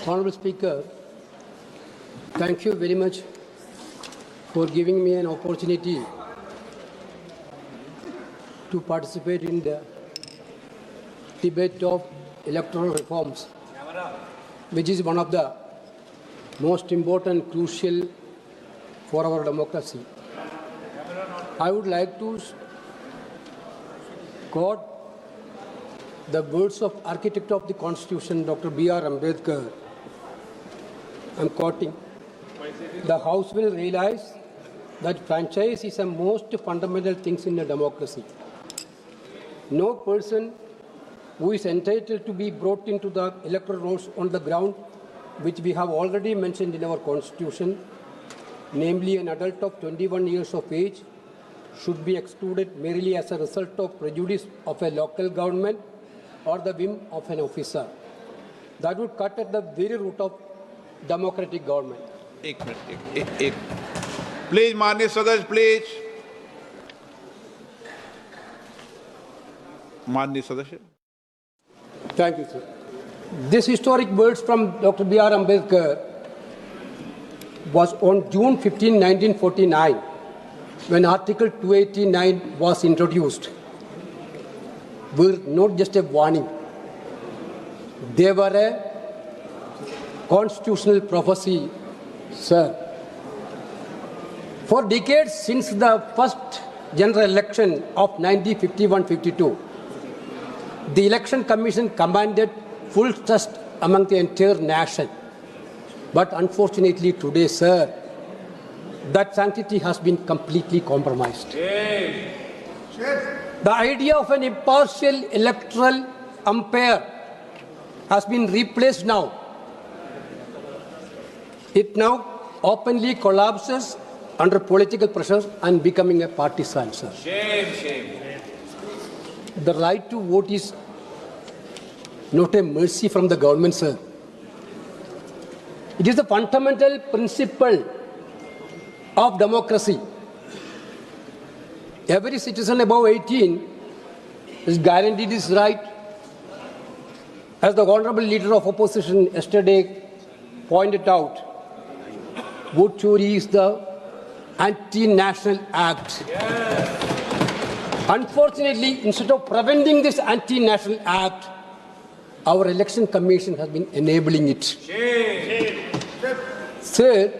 Honorable Speaker, thank you very much for giving me an opportunity to participate in the debate of electoral reforms, which is one of the most important, crucial for our democracy. I would like to quote the words of architect of the Constitution, Dr. B.R. Ambedkar. I'm quoting, "The House will realize that franchise is the most fundamental things in a democracy. No person who is entitled to be brought into the electoral rolls on the ground which we have already mentioned in our Constitution, namely an adult of 21 years of age, should be excluded merely as a result of prejudice of a local government or the whim of an officer. That would cut at the very root of democratic government." Please, माननीय सदस्य, please. माननीय सदस्य. Thank you, sir. This historic words from Dr. B.R. Ambedkar was on June 15, 1949, when Article 289 was introduced. Were not just a warning. They were a constitutional prophecy, sir. For decades since the first general election of 1951-52, the Election Commission commanded full trust among the entire nation. But unfortunately today, sir, that sanctity has been completely compromised. The idea of an impartial electoral umpire has been replaced now. It now openly collapses under political pressure and becoming a partisan, sir. Shame. The right to vote is not a mercy from the government, sir. It is a fundamental principle of democracy. Every citizen above 18 is guaranteed his right. As the Honorable Leader of Opposition yesterday pointed out, vote chori is the anti-national act. Unfortunately, instead of preventing this anti-national act, our election commission has been enabling it. Sir,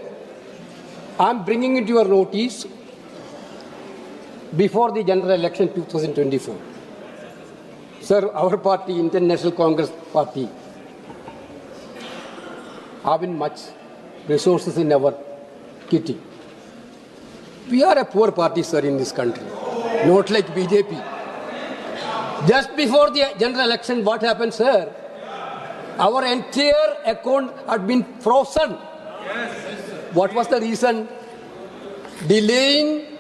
I'm bringing it to your notice before the general election 2024. Sir, our party, Indian National Congress Party, having much resources in our kitty. We are a poor party, sir, in this country, not like BJP. Just before the general election, what happened, sir? Our entire account had been frozen. What was the reason? Delaying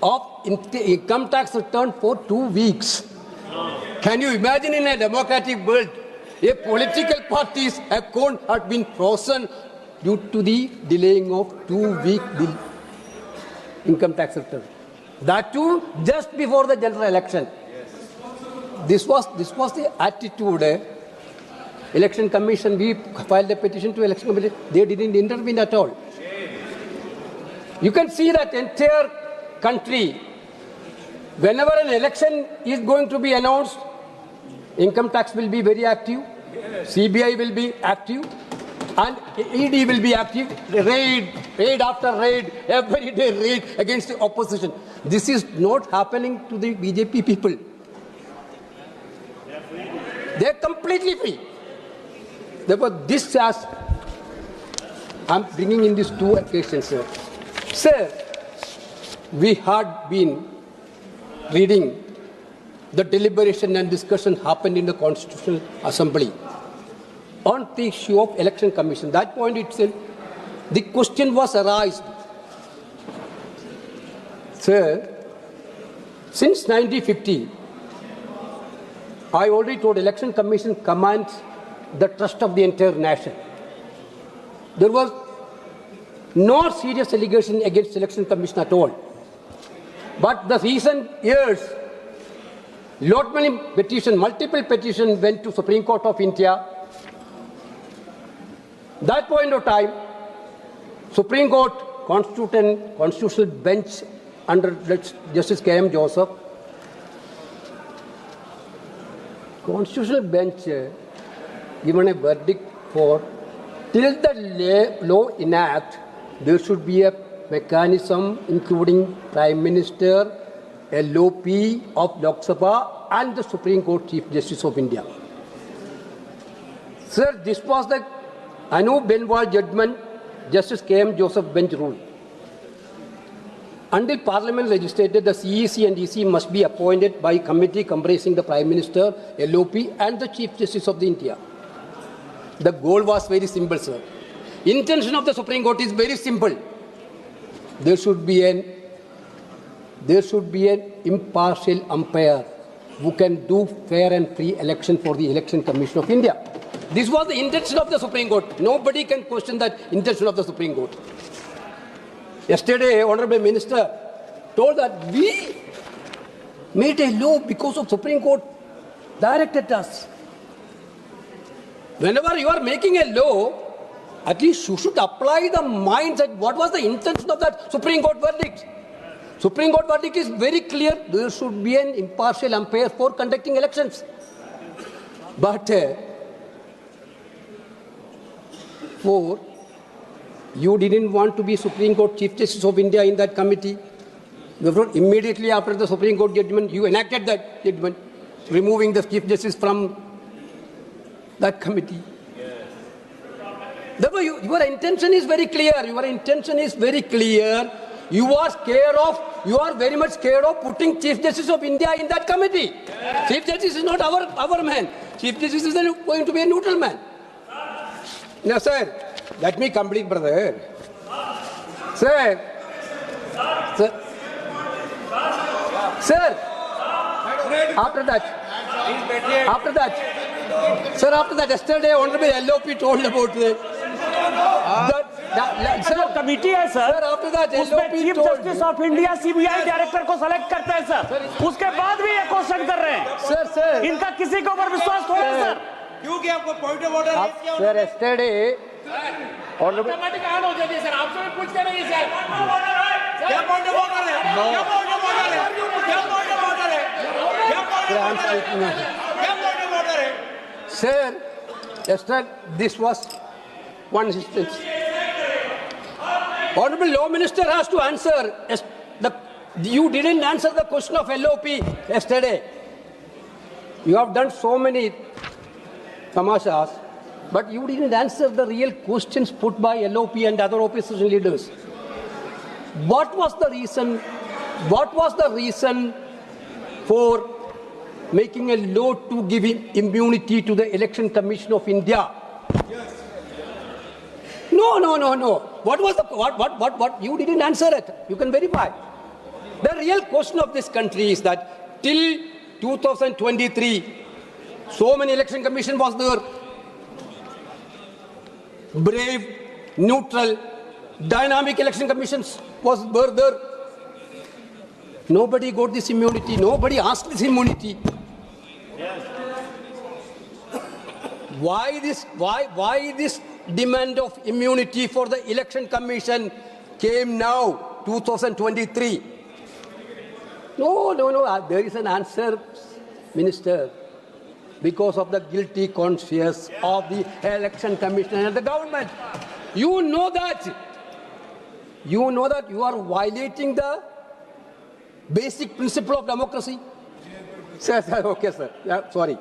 of income tax return for 2 weeks. Can you imagine in a democratic world, a political party's account had been frozen due to the delaying of 2-week income tax return? That too just before the general election. This was the attitude. Election Commission, we filed a petition to Election Commission. They didn't intervene at all. You can see that entire country, whenever an election is going to be announced, income tax will be very active, CBI will be active, and ED will be active. Raid after raid, every day raid against the opposition. This is not happening to the BJP people. They are completely free. Therefore, this as I'm bringing in these two occasions, sir. Sir, we had been reading the deliberation and discussion happened in the Constitutional Assembly on the issue of Election Commission. That point itself, the question was arised. Sir, since 1950, I already told Election Commission commands the trust of the entire nation. There was no serious allegation against Election Commission at all. But the recent years, lot many petitions, multiple petitions went to Supreme Court of India That point of time, Supreme Court constitutional bench under Justice K.M. Joseph, constitutional bench given a verdict for till the law enact, there should be a mechanism including Prime Minister, LOP of Lok Sabha and the Supreme Court Chief Justice of India. Sir, this was the Anup Benwal judgment, Justice K.M. Joseph bench rule. Until Parliament legislated, the CEC and EC must be appointed by committee comprising the Prime Minister, LOP and the Chief Justice of India. The goal was very simple, sir. Intention of the Supreme Court is very simple. There should be an impartial umpire who can do fair and free election for the Election Commission of India. This was the intention of the Supreme Court. Nobody can question that intention of the Supreme Court. Yesterday, Honorable Minister told that we made a law because of Supreme Court directed us. Whenever you are making a law, at least you should apply the mindset. What was the intention of that Supreme Court verdict? Supreme Court verdict is very clear. There should be an impartial umpire for conducting elections. But you didn't want to be Supreme Court Chief Justice of India in that committee. Therefore, immediately after the Supreme Court judgment, you enacted that judgment, removing the Chief Justice from that committee. Therefore, your intention is very clear. Your intention is very clear. You are very much scared of putting Chief Justice of India in that committee. Yes. Chief Justice is not our man. Chief Justice is going to be a neutral man. Now, sir, let me complete, brother. Sir, after that, yesterday, Honorable LOP told about जो committee है sir, उसमें chief justice of India CBI director को select करता है sir, उसके बाद भी ये क्वेश्चन कर रहे हैं सर, इनका किसी के ऊपर विश्वास थोड़ा है सर, क्योंकि आपको पॉइंट ऑफ ऑर्डर रेज किया सर yesterday ऑटोमेटिक ऑन हो जाती है सर, आपसे भी पूछते नहीं सर, क्या पॉइंट ऑफ ऑर्डर है, क्या पॉइंट ऑफ ऑर्डर है, क्या पॉइंट ऑफ ऑर्डर है, क्या पॉइंट ऑफ ऑर्डर है sir, yesterday this was one instance. Honorable Law Minister has to answer. You didn't answer the question of LOP yesterday. You have done so many tamashas, but you didn't answer the real questions put by LOP and other opposition leaders. What was the reason? What was the reason for making a law to give immunity to the Election Commission of India? Yes. No. What was the what? You didn't answer it. You can verify. The real question of this country is that till 2023, so many election commission was there. Brave, neutral, dynamic election commissions were there. Nobody got this immunity. Nobody asked this immunity. Yes. Why this demand of immunity for the election commission came now, 2023? No. There is an answer, Minister. Because of the guilty conscience of the election commission and the government. You know that you are violating the basic principle of democracy. Sir, okay, sir. Yeah, sorry.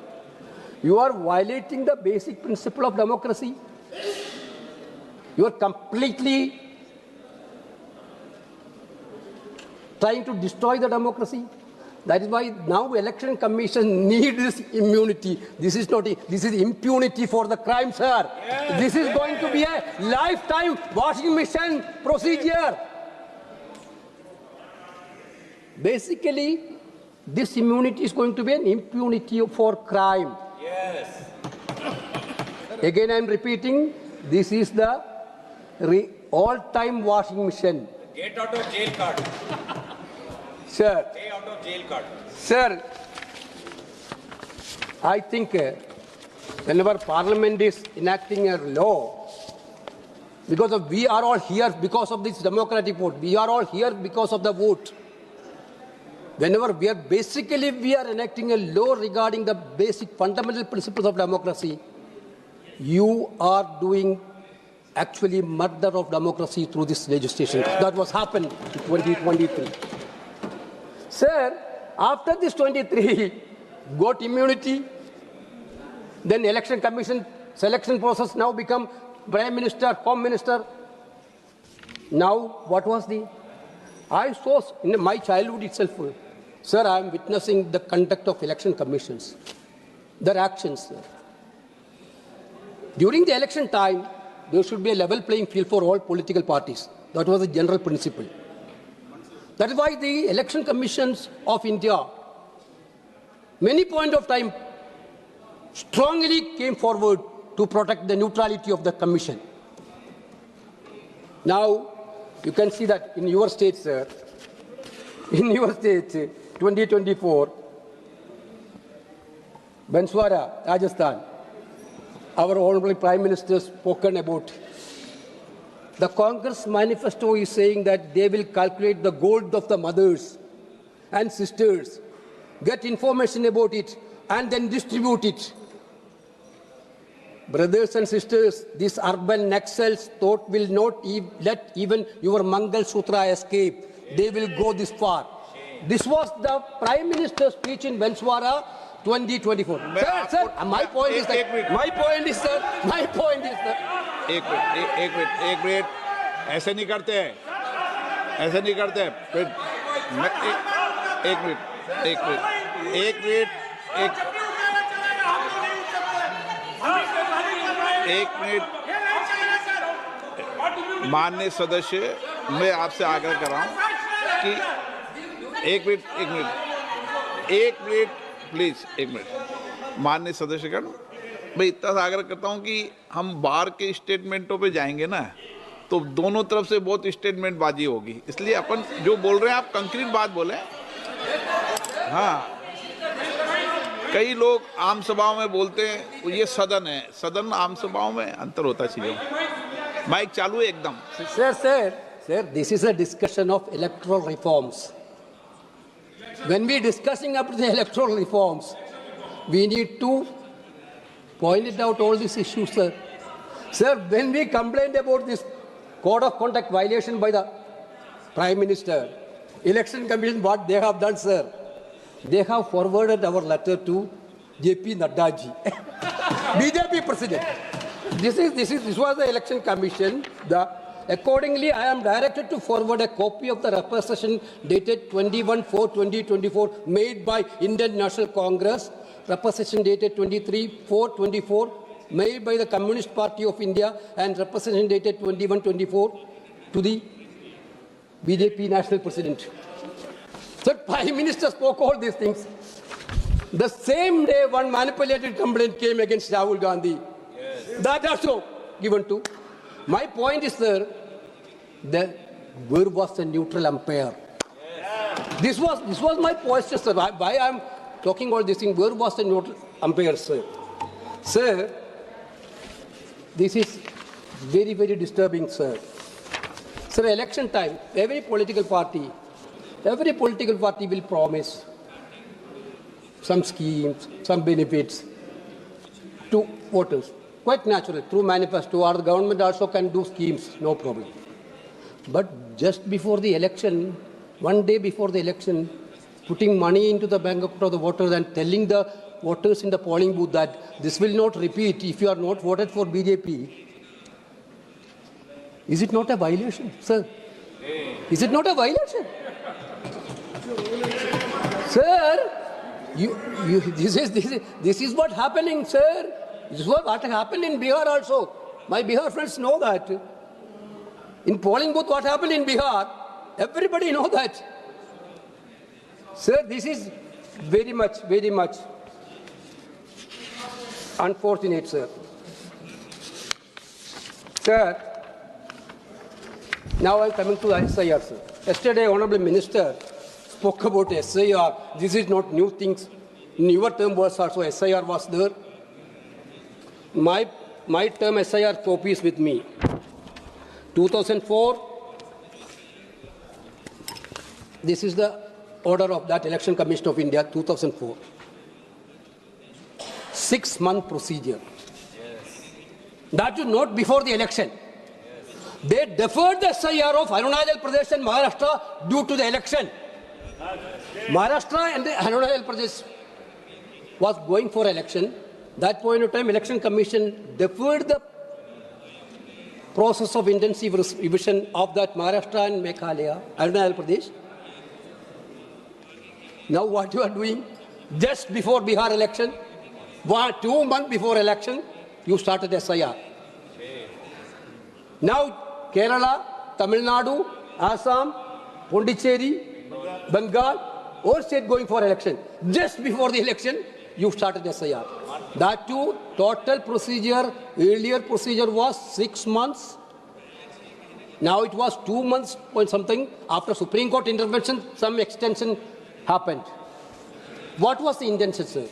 You are violating the basic principle of democracy. You are completely trying to destroy the democracy. That is why now election commission needs this immunity. This is impunity for the crime, sir. Yes. This is going to be a lifetime washing machine procedure. Basically, this immunity is going to be an impunity for crime. Yes. Again, I am repeating, this is the all-time washing machine. Get out of jail card. Sir. Stay out of jail card. Sir, I think whenever Parliament is enacting a law, we are all here because of this democratic vote. We are all here because of the vote. Whenever we are enacting a law regarding the basic fundamental principles of democracy, you are doing actually murder of democracy through this legislation. That was happened in 2023. Sir, after this 23, got immunity, then election commission selection process now become Prime Minister, Home Minister. Now, what was I saw in my childhood itself, sir, I am witnessing the conduct of election commissions, their actions, sir. During the election time, there should be a level playing field for all political parties. That was the general principle. That is why the election commissions of India, many point of time, strongly came forward to protect the neutrality of the commission. Now, you can see that in your state, sir, in your state, 2024, Banswara, Rajasthan, our Honorable Prime Minister spoken about. The Congress manifesto is saying that they will calculate the gold of the mothers and sisters, get information about it, and then distribute it. Brothers and sisters, this urban Naxals thought will not let even your Mangal Sutra escape. They will go this far. This was the Prime Minister's speech in Banswara 2024. Sir, my point is that. एक minute ऐसे नहीं करते हैं फिर एक minute माननीय सदस्य, मैं आपसे आग्रह कर रहा हूं कि एक मिनट प्लीज, एक मिनट माननीय सदस्यगण, मैं इतना सा आग्रह करता हूं कि हम बाहर के स्टेटमेंटों पे जाएंगे ना तो दोनों तरफ से बहुत स्टेटमेंट बाजी होगी, इसलिए अपन जो बोल रहे हैं आप कंक्रीट बात बोले। हाँ, कई लोग आम सभाओं में बोलते हैं ये सदन है, सदन आम सभाओं में अंतर होता चीजों। माइक चालू है एकदम। Sir, this is a discussion of electoral reforms. When we are discussing about the electoral reforms, we need to point out all these issues, sir. Sir, when we complained about this code of conduct violation by the Prime Minister, Election Commission, what they have done, sir, they have forwarded our letter to J.P. Nadda ji, BJP President. This was the Election Commission. Accordingly, I am directed to forward a copy of the representation dated 21/4/2024 made by Indian National Congress, representation dated 23/4/24 made by the Communist Party of India, and representation dated 21/24 to the BJP National President. Sir, Prime Minister spoke all these things. The same day, one manipulated complaint came against Rahul Gandhi. Yes. That also given to. My point is, sir, that where was the neutral umpire? Yes. This was my posture, sir. Why I am talking all these things? Where was the neutral umpire, sir? Sir, this is very, very disturbing, sir. Sir, election time, every political party will promise some schemes, some benefits to voters. Quite natural, through manifesto, or the government also can do schemes, no problem. But just before the election, one day before the election, putting money into the bank account of the voters and telling the voters in the polling booth that this will not repeat if you are not voted for BJP, is it not a violation, sir? Is it not a violation? Sir, this is what happening, sir. This is what happened in Bihar also. My Bihar friends know that. In polling booth, what happened in Bihar, everybody know that. Sir, this is very much unfortunate, sir. Sir, now I am coming to SIR, sir. Yesterday, Honorable Minister spoke about SIR. This is not new things. In your term was also SIR was there. My term SIR copy is with me. 2004, this is the order of that Election Commission of India, 2004. 6-month procedure. That is not before the election. They deferred the SIR of Arunachal Pradesh and Maharashtra due to the election. Maharashtra and the Arunachal Pradesh was going for election. That point of time, Election Commission deferred the process of intensive revision of that Maharashtra and Meghalaya, Arunachal Pradesh. Now what you are doing? Just before Bihar election, 2 months before election, you started SIR. Now Kerala, Tamil Nadu, Assam, Pondicherry, Bengal, all states going for election. Just before the election, you started SIR. That too, total procedure, earlier procedure was 6 months. Now it was 2 months point something. After Supreme Court intervention, some extension happened. What was the intention, sir?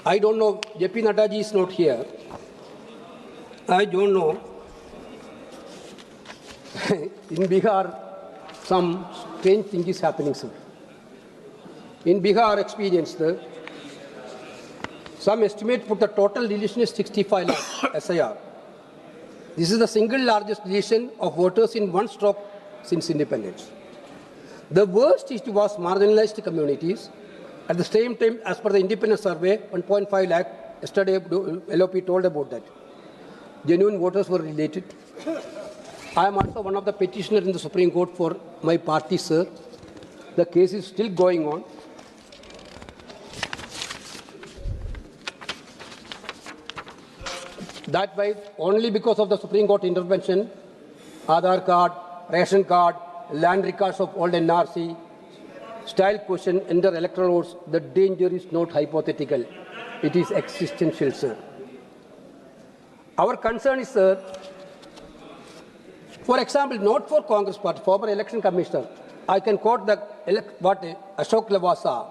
I don't know. J.P. Naddaji is not here. I don't know. In Bihar, some strange thing is happening, sir. In Bihar experience, sir, some estimate put the total deletion is 65 lakh SIR. This is the single largest deletion of voters in one stroke since independence. The worst is was marginalized communities. At the same time, as per the independent survey, 1.5 lakh, yesterday LOP told about that. Genuine voters were related. I am also one of the petitioners in the Supreme Court for my party, sir. The case is still going on. That way, only because of the Supreme Court intervention, Aadhaar card, ration card, land records of old NRC, style question, enter electoral votes, the danger is not hypothetical. It is existential, sir. Our concern is, sir, for example, not for Congress Party, former election commissioner, I can quote what Ashok Lavasa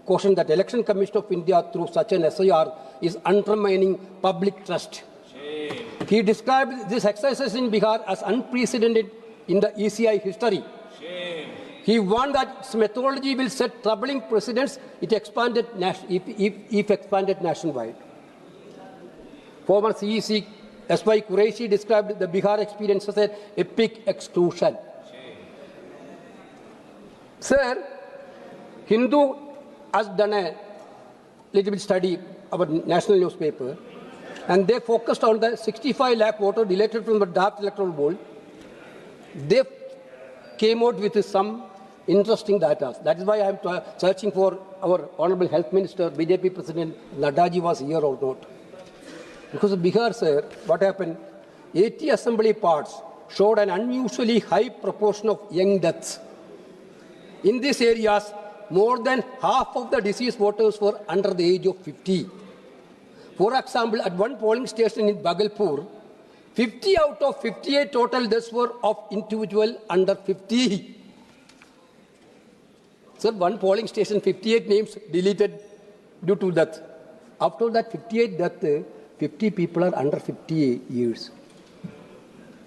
cautioned that Election Commission of India through such an SIR is undermining public trust. He described this exercise in Bihar as unprecedented in the ECI history. He warned that its methodology will set troubling precedents if expanded nationwide. Former CEC S.Y. Qureshi described the Bihar experience as an epic exclusion. Sir, Hindu has done a little bit study of a national newspaper, and they focused on the 65 lakh voter deleted from the draft electoral roll. They came out with some interesting data. That is why I am searching for our Honorable Health Minister, BJP President Naddaji was here or not. Because of Bihar, sir, what happened? 80 assembly parts showed an unusually high proportion of young deaths. In these areas, more than half of the deceased voters were under the age of 50. For example, at one polling station in Bhagalpur, 50 out of 58 total deaths were of individual under 50. Sir, one polling station, 58 names deleted due to death. After that 58 death, 50 people are under 50 years.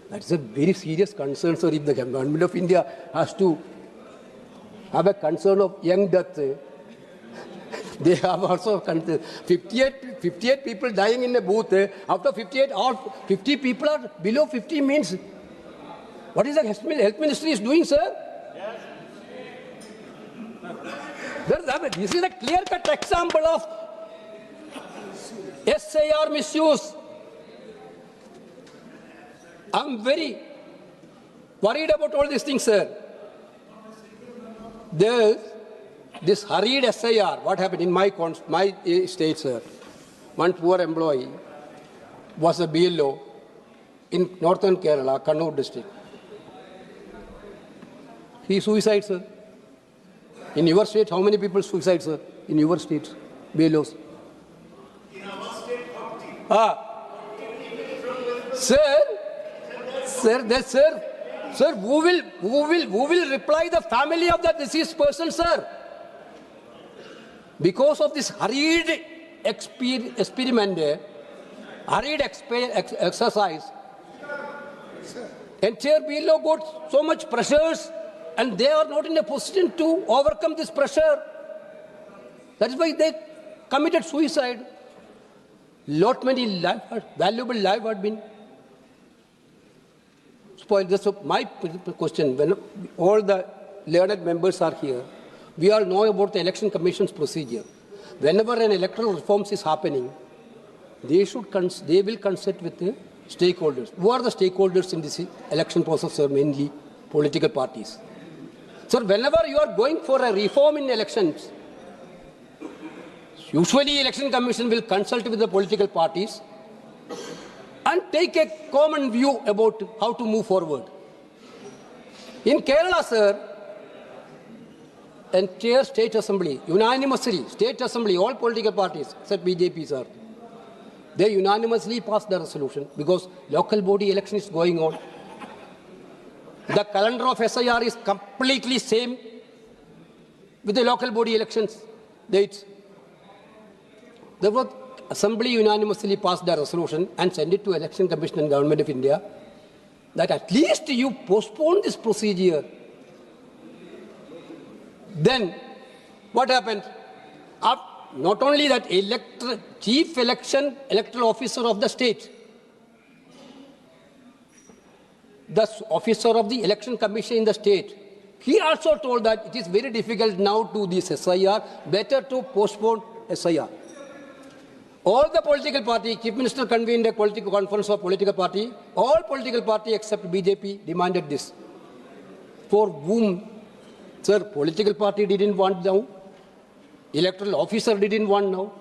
That's a very serious concern, sir. If the government of India has to have a concern of young death, they have also 58 people dying in a booth. After 58, all 50 people are below 50 means, what is the health ministry is doing, sir? Yes. This is a clear-cut example of SIR misuse. I'm very worried about all these things, sir. There's this hurried SIR. What happened in my state, sir? One poor employee was a BLO in northern Kerala, Kannur district. He suicide, sir. In your state, how many people suicide, sir? In your state, BLOs. Sir, who will reply the family of the deceased person, sir? Because of this hurried experiment, hurried exercise, Entire BLO got so much pressures and they are not in a position to overcome this pressure. That is why they committed suicide. Lot many valuable life had been spoiled. So my question, when all the learned members are here, we all know about the Election Commission's procedure. Whenever an electoral reforms is happening, they will consult with the stakeholders. Who are the stakeholders in this election process? Are mainly political parties. So whenever you are going for a reform in elections, usually Election Commission will consult with the political parties and take a common view about how to move forward. In Kerala, sir, entire state assembly, unanimously, state assembly, all political parties, except BJP, sir, they unanimously passed the resolution because local body election is going on. The calendar of SIR is completely same with the local body elections dates. Therefore, Assembly unanimously passed the resolution and sent it to Election Commission and Government of India that at least you postpone this procedure. Then, what happened? Not only that, chief electoral officer of the state, the officer of the Election Commission in the state, he also told that it is very difficult now to this SIR, better to postpone SIR. All the political party, Chief Minister convened a political conference of political party, all political party except BJP demanded this. For whom, sir, political party didn't want now, electoral officer didn't want now,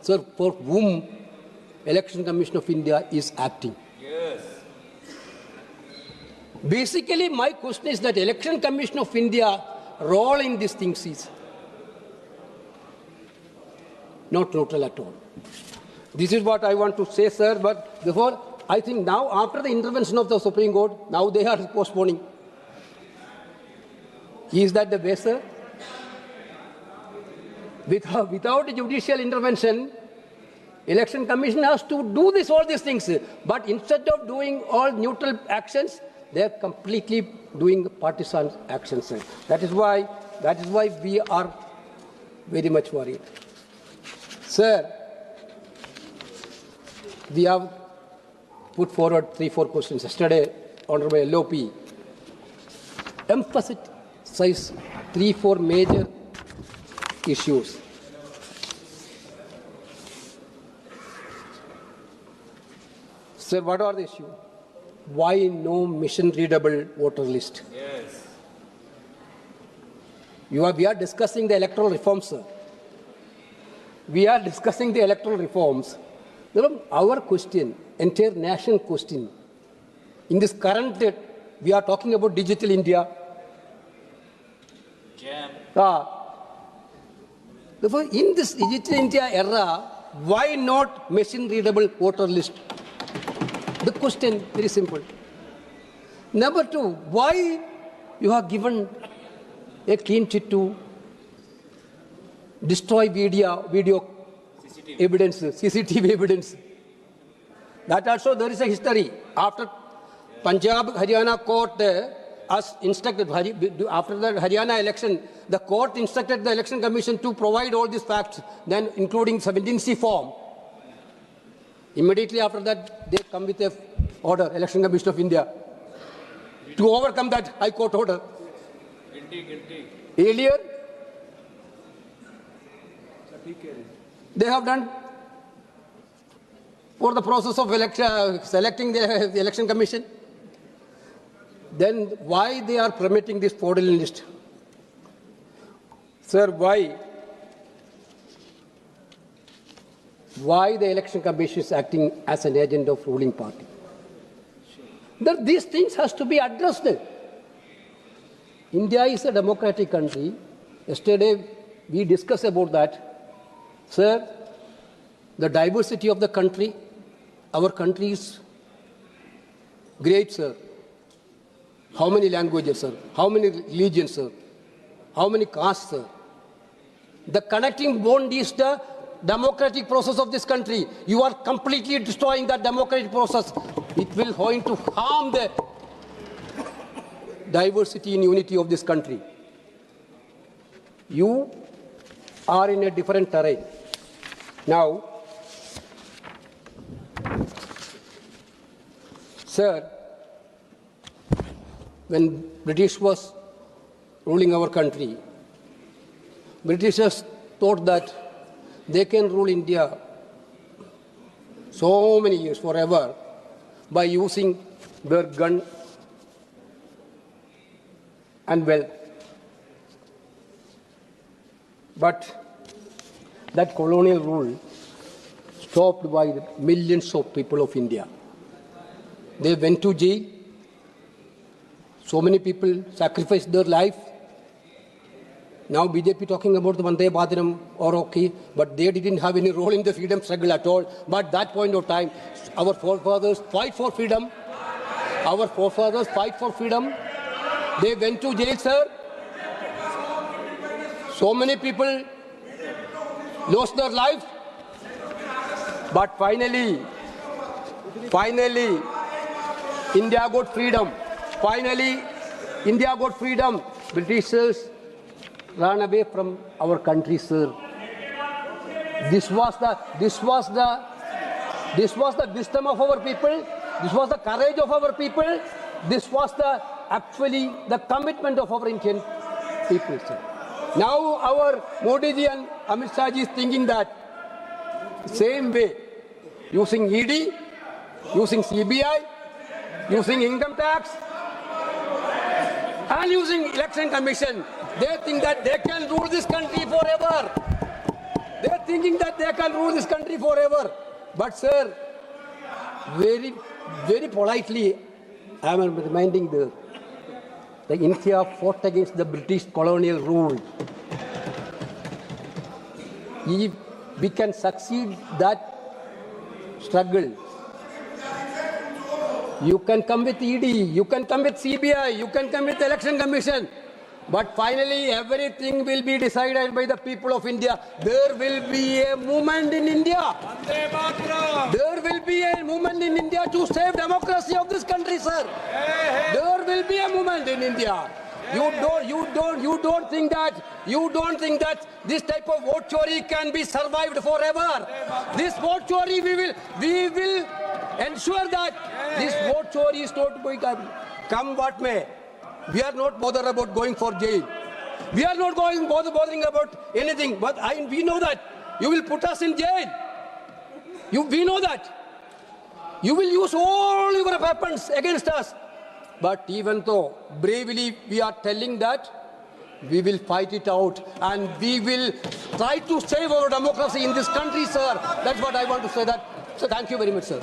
sir, for whom Election Commission of India is acting. Yes. Basically, my question is that Election Commission of India role in these things is not total at all. This is what I want to say, sir, but before, I think now, after the intervention of the Supreme Court, now they are postponing. Is that the way, sir? Without judicial intervention, Election Commission has to do all these things. But instead of doing all neutral actions, they are completely doing partisan actions, sir. That is why we are very much worried. Sir, we have put forward 3-4 questions. Yesterday, Honorable LOP emphasized 3-4 major issues. Sir, what are the issues? Why no mission-readable voter list? Yes. We are discussing the electoral reforms, sir. We are discussing the electoral reforms. Our question, entire nation question, in this current, we are talking about digital India. Therefore, in this digital India era, why not machine-readable voter list? The question, very simple. Number 2, why you have given a clean chit to destroy video evidence, CCTV evidence? That also there is a history. After Punjab, Haryana court as instructed, after the Haryana election, the court instructed the Election Commission to provide all these facts, then including 17C form. Immediately after that, they come with a order, Election Commission of India, to overcome that High Court order. Guilty. Earlier, they have done for the process of selecting the Election Commission. Then why they are permitting this fraudulent list? Sir, why the Election Commission is acting as an agent of ruling party? These things has to be addressed. India is a democratic country. Yesterday we discussed about that. Sir, the diversity of the country, our country is great, sir. How many languages, sir? How many religions, sir? How many castes, sir? The connecting bond is the democratic process of this country. You are completely destroying that democratic process. it will going to harm the diversity and unity of this country. You are in a different terrain. Now, sir, when British was ruling our country, Britishers thought that they can rule India so many years, forever, by using their gun and wealth. But that colonial rule stopped by the millions of people of India. They went to jail. So many people sacrificed their life. Now BJP talking about the Vande Bhadaram or okay, but they didn't have any role in the freedom struggle at all. But at that point of time, our forefathers fight for freedom. Our forefathers fight for freedom. They went to jail, sir. So many people lost their life. But finally, India got freedom. Finally, India got freedom. Britishers ran away from our country, sir. This was the wisdom of our people. This was the courage of our people. This was actually the commitment of our Indian people, sir. Now our Modi ji and Amit Shah ji is thinking that same way, using ED, using CBI, using income tax, and using election commission. They think that they can rule this country forever. They are thinking that they can rule this country forever. But sir, very, very politely, I am reminding the India fought against the British colonial rule. If we can succeed that struggle, you can come with ED, you can come with CBI, you can come with election commission. But finally, everything will be decided by the people of India. There will be a movement in India. There will be a movement in India to save democracy of this country, sir. There will be a movement in India. You don't think that this type of vote chori can be survived forever. This vote chori, we will ensure that this vote chori is not going to come what may. We are not bothered about going for jail. We are not bothering about anything. But we know that you will put us in jail. We know that. You will use all your weapons against us. But even though bravely we are telling that, we will fight it out and we will try to save our democracy in this country, sir. That's what I want to say. So thank you very much, sir.